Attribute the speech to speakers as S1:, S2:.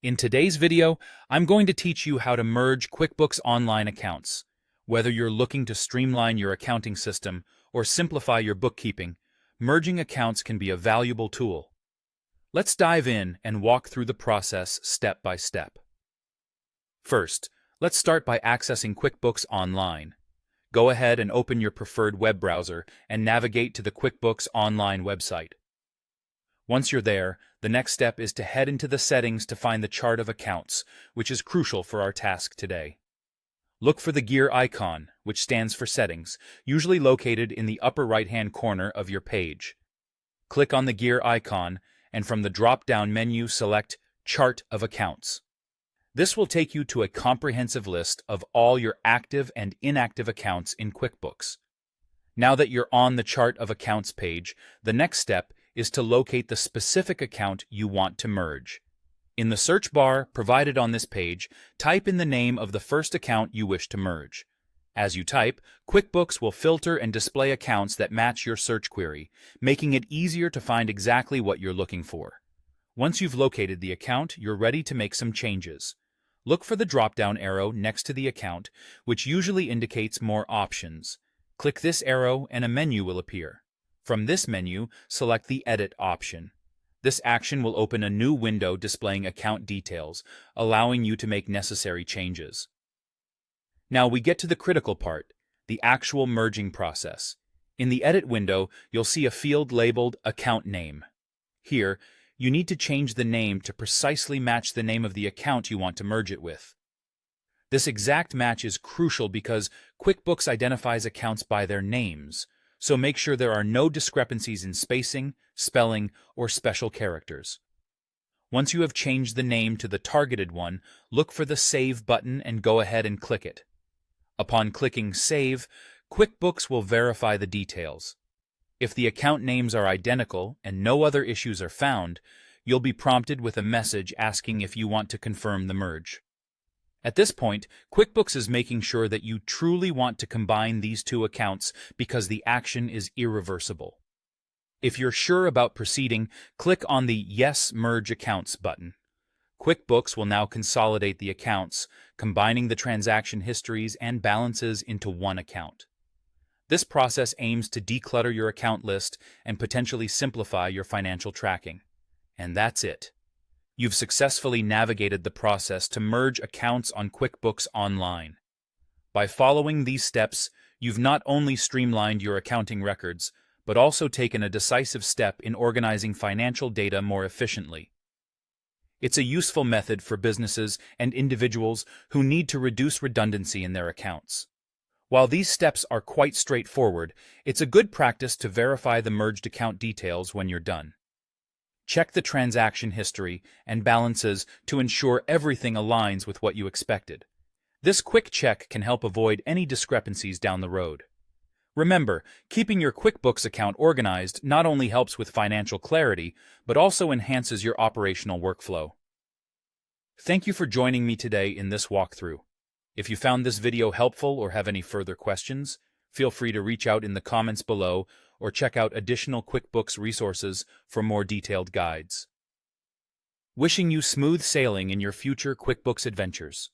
S1: In today's video, I'm going to teach you how to merge QuickBooks Online accounts. Whether you're looking to streamline your accounting system or simplify your bookkeeping, merging accounts can be a valuable tool. Let's dive in and walk through the process step by step. First, let's start by accessing QuickBooks Online. Go ahead and open your preferred web browser and navigate to the QuickBooks Online website. Once you're there, the next step is to head into the settings to find the chart of accounts, which is crucial for our task today. Look for the gear icon, which stands for Settings, usually located in the upper right-hand corner of your page. Click on the gear icon, and from the drop-down menu select Chart of Accounts. This will take you to a comprehensive list of all your active and inactive accounts in QuickBooks. Now that you're on the Chart of Accounts page, the next step is to locate the specific account you want to merge. In the search bar provided on this page, type in the name of the first account you wish to merge. As you type, QuickBooks will filter and display accounts that match your search query, making it easier to find exactly what you're looking for. Once you've located the account, you're ready to make some changes. Look for the drop-down arrow next to the account, which usually indicates more options. Click this arrow and a menu will appear. From this menu, select the Edit option. This action will open a new window displaying account details, allowing you to make necessary changes. Now we get to the critical part, the actual merging process. In the Edit window, you'll see a field labeled Account Name. Here, you need to change the name to precisely match the name of the account you want to merge it with. This exact match is crucial because QuickBooks identifies accounts by their names, so make sure there are no discrepancies in spacing, spelling, or special characters. Once you have changed the name to the targeted one, look for the Save button and go ahead and click it. Upon clicking Save, QuickBooks will verify the details. If the account names are identical and no other issues are found, you'll be prompted with a message asking if you want to confirm the merge. At this point, QuickBooks is making sure that you truly want to combine these two accounts because the action is irreversible. If you're sure about proceeding, click on the Yes Merge Accounts button. QuickBooks will now consolidate the accounts, combining the transaction histories and balances into one account. This process aims to declutter your account list and potentially simplify your financial tracking. And that's it. You've successfully navigated the process to merge accounts on QuickBooks Online. By following these steps, you've not only streamlined your accounting records, but also taken a decisive step in organizing financial data more efficiently. It's a useful method for businesses and individuals who need to reduce redundancy in their accounts. While these steps are quite straightforward, it's a good practice to verify the merged account details when you're done. Check the transaction history and balances to ensure everything aligns with what you expected. This quick check can help avoid any discrepancies down the road. Remember, keeping your QuickBooks account organized not only helps with financial clarity, but also enhances your operational workflow. Thank you for joining me today in this walkthrough. If you found this video helpful or have any further questions, feel free to reach out in the comments below or check out additional QuickBooks resources for more detailed guides. Wishing you smooth sailing in your future QuickBooks adventures.